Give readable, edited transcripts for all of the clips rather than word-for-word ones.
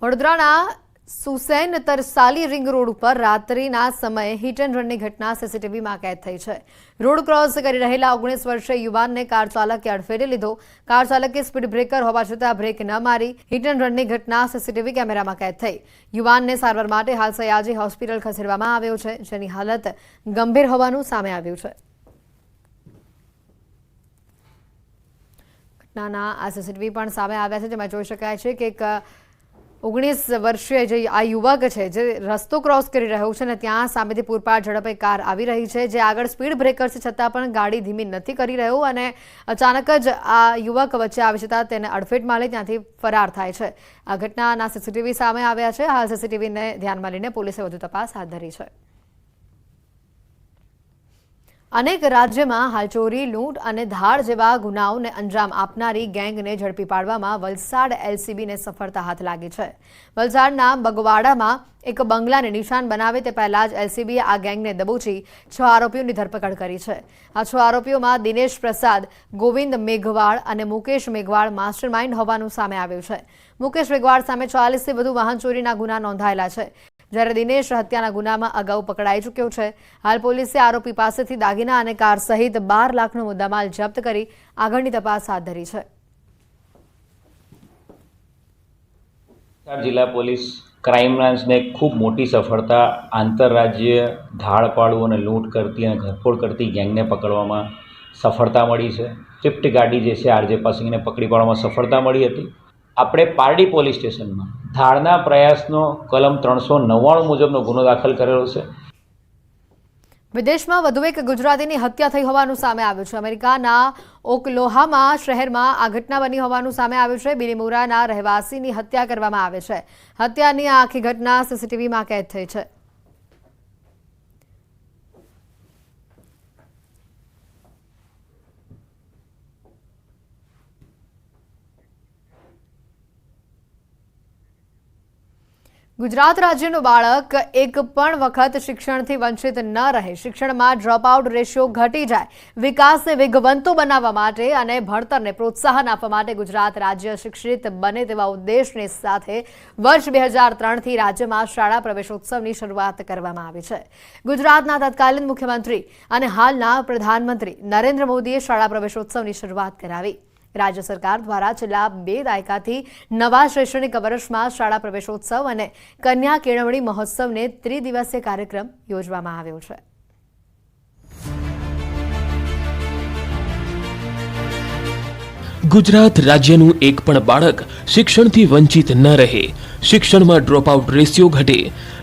વડોદરાના સુસૈન Tarsali ring road ઉપર રાત્રિના સમયે હિટ એન્ડ રનની ઘટના સીસીટીવીમાં કેદ થઈ છે। રોડ ક્રોસ કરી રહેલા 19 વર્ષીય યુવાનને કાર ચાલકે અડફેટે લીધો। કાર ચાલકે સ્પીડ બ્રેકર હોવા છતાં બ્રેક ન મારી હિટ એન્ડ રનની ઘટના સીસીટીવી કેમેરામાં કેદ થઈ। યુવાનને સારવાર માટે હાલ સયાજી હોસ્પિટલ ખસેડવામાં આવ્યો છે, જેની હાલત ગંભીર હોવાનું સામે આવ્યું છે। ઘટનાના આ સીસીટીવી પણ સામે આવ્યા છે, જેમાં જોઈ શકાય છે કે એક 19 વર્ષીય જે આ યુવક છે જે રસ્તો ક્રોસ કરી રહ્યો છે ને ત્યાં સામેથી પૂરપાટ ઝડપે કાર આવી રહી છે, જે આગળ સ્પીડ બ્રેકર છે છતાં પણ ગાડી ધીમી નથી કરી રહ્યો અને અચાનક જ આ યુવક વચ્ચે આવી જતા તેને અડફેટ મારી ત્યાંથી ફરાર થાય છે। આ ઘટનાના સીસીટીવી સામે આવ્યા છે। હાલ સીસીટીવીને ધ્યાનમાં લઈને પોલીસે વધુ તપાસ હાથ ધરી છે। अनेक राज्य में हाल चोरी, लूंट और धाड़ जेवा गुनाओं ने अंजाम आपनारी गैंग ने झड़पी पाडवामां वलसाड एलसीबी ने सफलता हाथ लागी है। वलसाडना बगवाड़ा में एक बंगला ने निशान बनावे ते पहला ज एलसीबी आ गैंग ने दबोची 6 आरोपीओं की धरपकड़ करी है। आ 6 आरोपीओं में दिनेश प्रसाद, गोविंद मेघवाड़ और मुकेश मेघवाड़ मास्टरमाइंड होवानुं सामे आव्युं छे। मुकेश मेघवाड़ सामे 40 થી વધુ वाहन चोरीना गुना नोंधायेला छे, જ્યારે દિનેશ હત્યાના ગુનામાં અગાઉ પકડાઈ ચૂક્યો છે। હાલ પોલીસે આરોપી પાસેથી દાગીના અને કાર સહિત 12 લાખનો મુદ્દામાલ જપ્ત કરી આગળની તપાસ હાથ ધરી છે। जिला पुलिस क्राइम ब्रांच ने खूब मोटी सफलता आंतरराज्य धाड़पाड़ू और लूंट करती और घरफोड़ करती गैंग ने पकड़वामां सफलता मळी छे। स्विफ्ट गाड़ी जे छे आरजे पासिंग ने पकड़ी पाडवामां सफलता मळी हती। આપણે પારડી પોલીસ સ્ટેશનમાં ધાડના પ્રયાસનો કલમ 399 મુજબનો ગુનો દાખલ કરેલો છે। વિદેશમાં વધુ એક ગુજરાતીની હત્યા થઈ હોવાનું સામે આવ્યું છે। અમેરિકાના ઓકલોહામા શહેરમાં આ ઘટના બની હોવાનું સામે આવ્યું છે। બિલીમોરાના રહેવાસીની હત્યા કરવામાં આવે છે। હત્યાની આ આખી ઘટના સીસીટીવીમાં કેદ થઈ છે। गुजरात राज्यનું બાળક એક પણ વખત શિક્ષણથી વંચિત ન રહે, શિક્ષણમાં ડ્રોપઆઉટ રેશિયો ઘટી જાય, વિકાસને વેગવંતો બનાવવા માટે અને ભણતરને પ્રોત્સાહન આપવા માટે ગુજરાત રાજ્ય શિક્ષિત બને તેવા ઉદ્દેશની સાથે વર્ષ 2003થી રાજ્યમાં શાળા પ્રવેશોત્સવની શરૂઆત કરવામાં આવી છે। ગુજરાતના તત્કાલીન મુખ્યમંત્રી અને હાલના પ્રધાનમંત્રી નરેન્દ્ર મોદીએ શાળા પ્રવેશોત્સવની શરૂઆત કરાવી। राज्य सरकार द्वारा छेल्ला 2 दायकाथी नवा शैक्षणिक वर्षमां शाळा प्रवेशोत्सव और कन्या केळवणी महोत्सव ने त्रिदिवसीय कार्यक्रम योजवामां आव्यो छे। गुजरात राज्यનું એક પણ બાળક શિક્ષણથી વંચિત ન રહે, શિક્ષણમાં ડ્રોપઆઉટ રેશિયો ઘટે,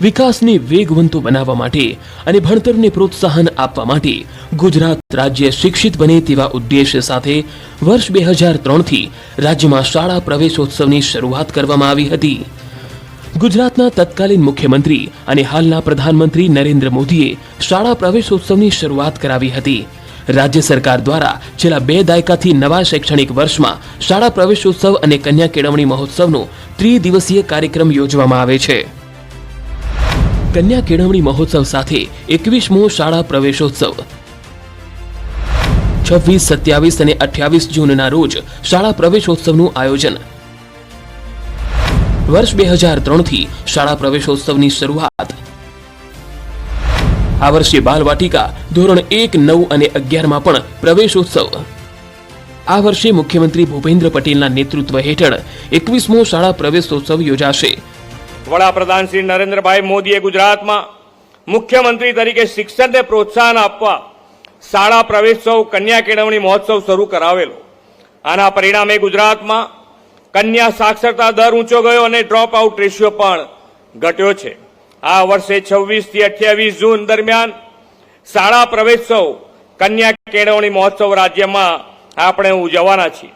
વિકાસને વેગવંતો બનાવવા માટે અને ભણતરને પ્રોત્સાહન આપવા માટે ગુજરાત રાજ્ય શિક્ષિત બને તેવા ઉદ્દેશ્ય સાથે વર્ષ 2003થી રાજ્યમાં શાળા પ્રવેશોત્સવની શરૂઆત કરવામાં આવી હતી। ગુજરાતના તત્કાલીન મુખ્યમંત્રી અને હાલના પ્રધાનમંત્રી નરેન્દ્ર મોદીએ શાળા પ્રવેશોત્સવની શરૂઆત કરાવી હતી। राज्य सरकार द्वारा छेल्ला 2 दायकाथी नवा शैक्षणिक वर्षमां शाळा प्रवेशोत्सव और कन्या केळवणी महोत्सवनो त्रिदिवसीय कार्यक्रम योजवामां आवे छे। कन्या केळवणी महोत्सव साथे 21मो शाळा प्रवेशोत्सव 26, 27 और 28 जूनना रोज शाळा प्रवेशोत्सवनुं आयोजन। वर्ष 2003 थी शाळा प्रवेशोत्सवनी शरूआत। आ वर्षे बालवाटिका धोरण 1, 9 और 11 में पण प्रवेशोत्सव। आ वर्षे मुख्यमंत्री भूपेन्द्र पटेलना नेतृत्व हेठळ 21मो शाळा प्रवेशोत्सव योजाशे। वडाप्रधान श्री नरेन्द्रभाई मोदीए गुजरातमां मुख्यमंत्री तरीके शिक्षणने प्रोत्साहन आपवा शाळा प्रवेशोत्सव कन्या केळवणी महोत्सव शरू करावेलो। आना परिणामे गुजरातमां कन्या साक्षरता दर ऊंचो गयो अने ड्रॉप आउट रेशियो पण घट्यो छे। आ वर्षे 26 થી 28 जून दरमियान शाळा प्रवेशोत्सव कन्या केळवणी महोत्सव राज्य में आपणे उजववाना छीए।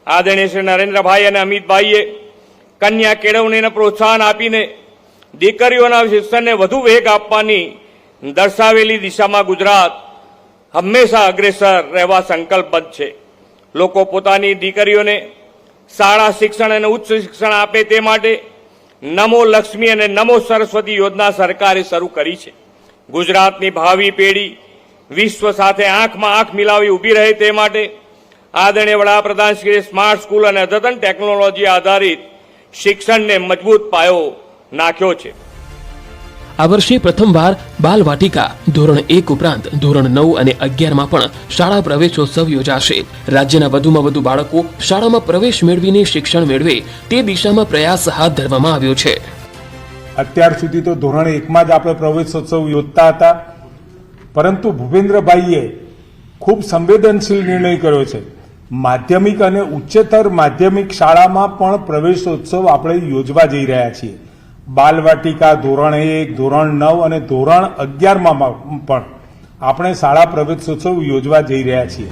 आदरणीय श्री नरेन्द्रभाई और अमितभाईए कन्या केळवणीने प्रोत्साहन आपीने दीकरीओना शिक्षणने वधु वेग आपवानी दर्शावेली दिशामां गुजरात हमेशा अग्रेसर रहेवा संकल्पबद्ध छे। लोको पोतानी दीकरीओने शाळा शिक्षण अने उच्च शिक्षण आपे ते माटे नमो लक्ष्मी और नमो सरस्वती योजना सरकारे शुरू करी है। गुजरातनी भावी पेढ़ी विश्व साथे आंख में आंख मिलावी उभी रहे ते माटे आदरणीय वडाप्रधान श्री स्मार्ट स्कूल और अद्यतन टेक्नोलॉजी आधारित શિક્ષણને મજબૂત પાયો નાખ્યો છે. આ વર્ષે પ્રથમવાર બાલવાટિકા ધોરણ 1 ઉપરાંત ધોરણ 9 અને 11માં પણ શાળા પ્રવેશોત્સવ યોજાશે. રાજ્યના વધુમાં વધુ બાળકો શાળામાં પ્રવેશ મેળવીને શિક્ષણ મેળવે તે દિશામાં પ્રયાસ હાથ ધરવામાં આવ્યો છે. અત્યાર સુધી તો ધોરણ 1માં જ આપણે પ્રવેશોત્સવ યોજતા હતા, પરંતુ ભૂપેન્દ્રભાઈએ ખૂબ સંવેદનશીલ નિર્ણય કર્યો છે. માધ્યમિક અને ઉચ્ચતર માધ્યમિક શાળામાં પણ પ્રવેશોત્સવ આપણે યોજવા જઈ રહ્યા છીએ. બાલવાટિકા ધોરણ 1, ધોરણ 9 અને ધોરણ 11માં પણ આપણે શાળા પ્રવેશોત્સવ યોજવા જઈ રહ્યા છીએ.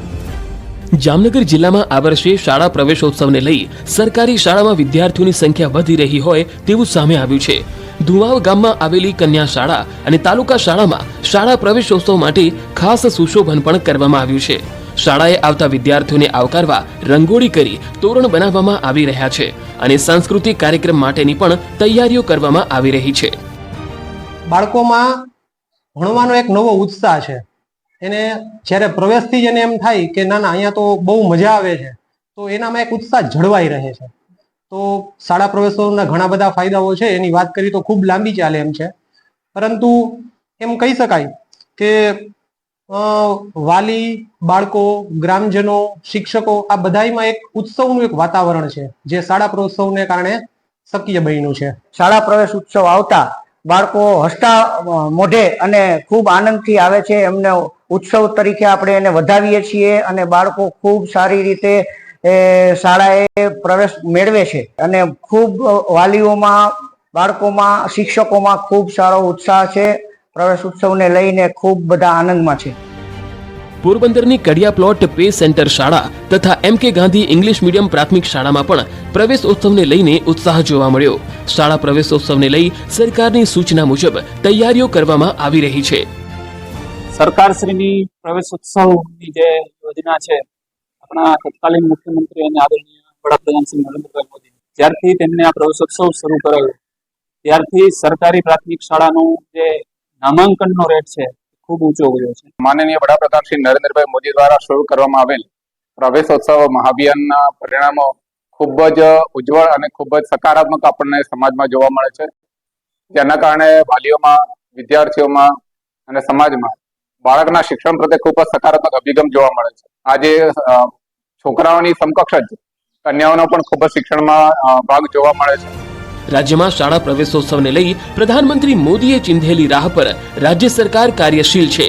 જામનગર જિલ્લામાં આ વર્ષે શાળા પ્રવેશોત્સવને લઈ સરકારી શાળામાં વિદ્યાર્થીઓની સંખ્યા વધી રહી હોય તેવું સામે આવ્યું છે. ધુવાવ ગામમાં આવેલી કન્યા શાળા અને તાલુકા શાળામાં શાળા પ્રવેશોત્સવ માટે ખાસ સુશોભન પણ કરવામાં આવ્યું છે. શાળાએ આવતા વિદ્યાર્થીઓને આવકારવા રંગોળી કરી તોરણ બનાવવામાં આવી રહ્યા છે અને સાંસ્કૃતિક કાર્યક્રમ માટેની પણ તૈયારીઓ કરવામાં આવી રહી છે. બાળકોમાં ભણવાનો એક નવો ઉત્સાહ છે. એને જ્યારે પ્રવેશથી જ એને એમ થાય કે ના અહીંયા તો બહુ મજા આવે છે, તો એનામાં એક ઉત્સાહ જળવાઈ રહે છે. તો શાળા પ્રવેશોના ઘણા બધા ફાયદાઓ છે. એની વાત કરી તો ખૂબ લાંબી ચાલે એમ છે, પરંતુ એમ કહી શકાય કે વાલી, બાળકો, ગ્રામજનો, શિક્ષકો આ બધામાં એક ઉત્સવનું એક વાતાવરણ છે જે શાળા પ્રવેશોત્સવને કારણે શક્ય બન્યું છે. શાળા પ્રવેશ ઉત્સવ આવતા બાળકો હસતા મોઢે અને ખૂબ આનંદથી આવે છે. એમને ઉત્સવ તરીકે આપણે એને વધાવીએ છીએ અને બાળકો ખૂબ સારી રીતે શાળાએ પ્રવેશ મેળવે છે અને ખૂબ વાલીઓમાં, બાળકોમાં, શિક્ષકોમાં ખૂબ સારો ઉત્સાહ છે. પ્રવેશ ઉત્સવને લઈને ખૂબ બધા આનંદમાં છે. પોરબંદરની કડિયા પ્લોટ પે સેન્ટર શાળા તથા M.K. ગાંધી ઇંગ્લિશ મીડિયમ પ્રાથમિક શાળામાં પણ પ્રવેશોત્સવને લઈને ઉત્સાહ જોવા મળ્યો. શાળા પ્રવેશોત્સવને લઈ સરકારની સૂચના મુજબ તૈયારીઓ કરવામાં આવી રહી છે. સરકારશ્રીની પ્રવેશોત્સવની જે યોજના છે, આપણા તત્કાલીન મુખ્યમંત્રી અને આદરણીય વડાપ્રધાન શ્રી નરેન્દ્રભાઈ મોદી જ્યારથી તેમને આ પ્રવેશોત્સવ શરૂ કરાયો ત્યારથી સરકારી પ્રાથમિક શાળાનું જે નામાંકનનો રેટ છે ખૂબ ઊંચો ગયો છે. માનનીય વડાપ્રધાન શ્રી નરેન્દ્રભાઈ મોદી દ્વારા શરૂ કરવામાં આવેલ પ્રવેશોત્સવ મહાભિયાનના પરિણામો ખૂબ જ ઉજ્જવળ અને ખૂબ જ સકારાત્મક આપણને સમાજમાં જોવા મળે છે. જેના કારણે વાલીઓમાં, વિદ્યાર્થીઓમાં અને સમાજમાં બાળકના શિક્ષણ પ્રત્યે ખૂબ જ સકારાત્મક અભિગમ જોવા મળે છે. આજે છોકરાઓની સમકક્ષ જ કન્યાઓનો પણ ખૂબ જ શિક્ષણમાં ભાગ જોવા મળે છે. રાજ્યમાં શાળા પ્રવેશોત્સવને લઈ પ્રધાનમંત્રી મોદીએ ચિંધેલી રાહ પર રાજ્ય સરકાર કાર્યશીલ છે.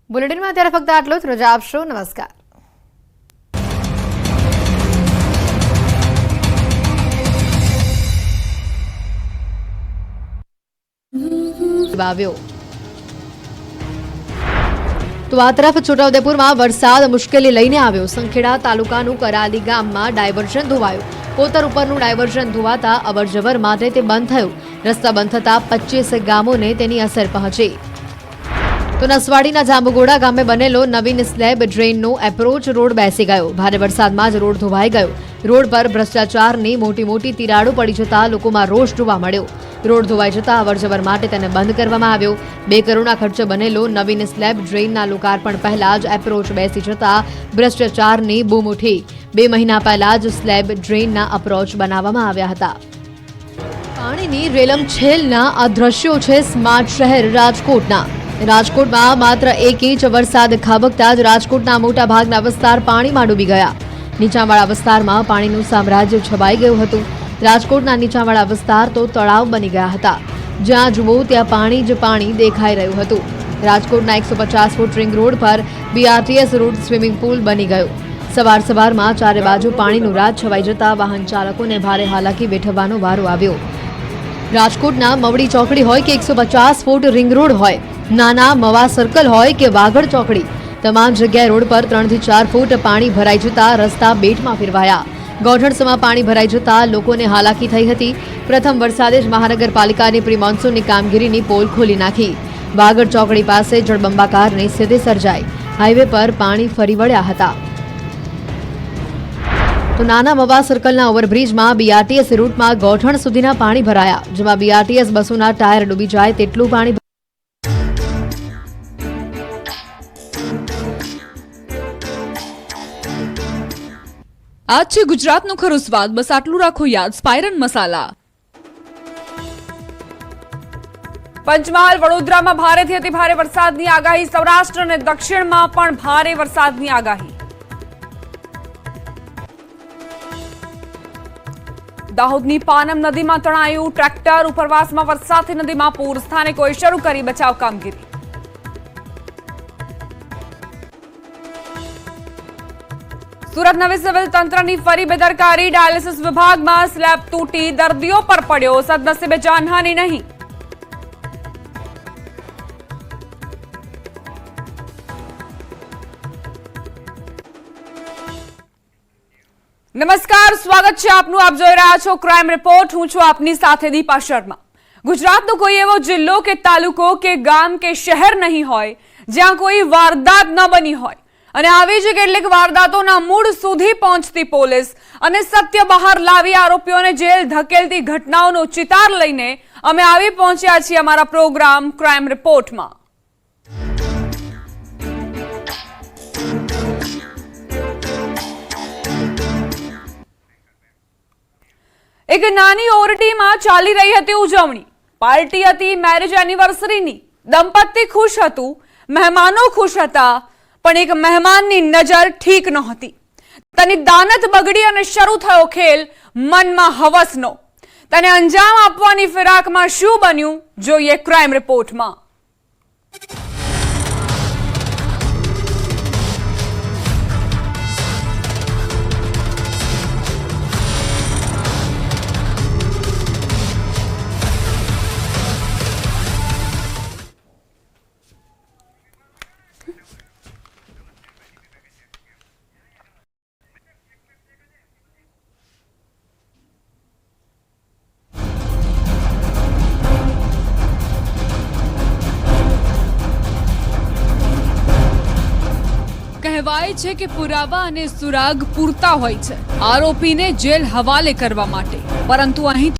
બુલેટિનમાં અત્યારે ફક્ત આટલું જ. રજા આપશો. નમસ્કાર. તો આ તરફ છોટાઉદેપુરમાં વરસાદ મુશ્કેલી લઈને આવ્યો. સંખેડા તાલુકાનું કરાલી ગામમાં ડાયવર્ઝન ધોવાયું. કોતર ઉપરનું ડાયવર્ઝન ધોવાતા અવરજવર માટે તે બંધ થયું. રસ્તા બંધ થતા 25 ગામોને તેની અસર પહોંચી. તો નસવાડીના જાંબુગોડા ગામે બનેલો નવીન સ્લેબ ડ્રેનનો એપ્રોચ રોડ બેસી ગયો. ભારે વરસાદમાં જ રોડ ધોવાઈ ગયો. રોડ પર ભ્રષ્ટાચારની મોટી તિરાડો પડી જતા લોકોમાં રોષ જોવા મળ્યો. રોડ ધોવાઈ જતા અવરજવર માટે તેને બંધ કરવામાં આવ્યો. 2 કરોડના ખર્ચે બનેલો નવીન સ્લેબ ડ્રેનના લોકાર્પણ પહેલા જ એપ્રોચ બેસી જતા ભ્રષ્ટાચારની બૂમ ઉઠી. 2 મહિના પહેલા જ સ્લેબ ડ્રેનના અપ્રોચ બનાવવામાં આવ્યા હતા. પાણીની રેલમછેલના આ દ્રશ્યો છે સ્માર્ટ શહેર રાજકોટના. રાજકોટમાં માત્ર 1 ઇંચ વરસાદ ખાબકતા જ રાજકોટના મોટા ભાગના વિસ્તાર પાણીમાં ડૂબી ગયા. નીચાણવાળા વિસ્તારમાં પાણીનું સામ્રાજ્ય છવાઈ ગયું હતું. રાજકોટના નીચાણવાળા વિસ્તાર તો તળાવ બની ગયા હતા. જ્યાં જુઓ ત્યાં પાણી જ પાણી દેખાઈ રહ્યું હતું. રાજકોટના 150 ફૂટ રિંગ રોડ પર BRTS રૂટ સ્વિમિંગ પુલ બની ગયો. સવારમાં ચારે બાજુ પાણીનું રાજ છવાઈ જતા વાહન ચાલકોને ભારે હાલાકી વેઠવવાનો વારો આવ્યો. રાજકોટના મવડી ચોકડી હોય કે 150 ફૂટ રિંગ રોડ હોય, નાના મવા સર્કલ હોય કે વાગડ ચોકડી, તમામ જગ્યાએ રોડ પર 3 થી 4 ફૂટ પાણી ભરાઈ જતા રસ્તા બેટમાં ફેરવાયા. ગોઠણસમાં પાણી ભરાઈ જતા લોકોને હાલાકી થઈ હતી. પ્રથમ વરસાદે જ મહાનગરપાલિકાની પ્રી મોન્સૂનની કામગીરીની પોલ ખોલી નાખી. વાગડ ચોકડી પાસે જળબંબાકારની સ્થિતિ સર્જાઈ. હાઈવે પર પાણી ફરી વળ્યા હતા. તો નાના મવા સર્કલના ઓવરબ્રિજમાં BRTS રૂટમાં ગોઠણ સુધીના પાણી ભરાયા. જેમાં BRTS બસોના ટાયર ડૂબી જાય તેટલું પાણી. આ છે ગુજરાતનો ખરો સ્વાદ. બસ આટલું રાખો યાદ. સ્પાયરન મસાલા. પંચમહાલ વડોદરામાં ભારેથી અતિ ભારે વરસાદની આગાહી. સૌરાષ્ટ્ર અને દક્ષિણમાં પણ ભારે વરસાદની આગાહી. દાહોદની પાનમ નદીમાં તણાયું ટ્રેક્ટર. ઉપરવાસમાં વરસાદથી નદીમાં પૂર. સ્થાનિકોએ શરૂ કરી બચાવ કામગીરી. સુરત નવી સિવિલ તંત્રની ફરી બેદરકારી. ડાયાલિસિસ વિભાગમાં સ્લેબ તૂટી દર્દીઓ પર પડ્યો. સદનસીબે જાનહાનિ નહીં. નમસ્કાર, સ્વાગત છે આપનું. આપ જોઈ રહ્યા છો ક્રાઇમ રિપોર્ટ. હું છું આપની સાથે દીપા શર્મા. ગુજરાતનો કોઈ એવો જિલ્લો કે તાલુકો કે ગામ કે શહેર નહીં હોય જ્યાં કોઈ વારદાત ન બની હોય. અને આવી જ કેટલીક વારદાતોના મૂળ સુધી પહોંચતી પોલીસ અને સત્ય બહાર લાવી આરોપીઓને જેલ ધકેલતી ઘટનાઓનો ચિતાર લઈને અમે આવી પહોંચ્યા છીએ અમારા પ્રોગ્રામ ક્રાઇમ રિપોર્ટમાં. એક નાની ઓરડીમાં ચાલી રહી હતી ઉજવણી. પાર્ટી હતી મેરેજ એનિવર્સરીની. દંપતી ખુશ હતું, મહેમાનો ખુશ હતા, પણ એક મહેમાનની નજર ઠીક નહોતી. તેની દાનત બગડી અને શરૂ થયો ખેલ મનમાં હવસનો. તેને અંજામ આપવાની ફિરાકમાં શું બન્યું જોઈએ ક્રાઇમ રિપોર્ટમાં. કહેવાય છે કે પુરાવા અને સુરાગ પૂરતા હોય છે આરોપીને જેલ હવાલે કરવા માટે, પરંતુ અહીં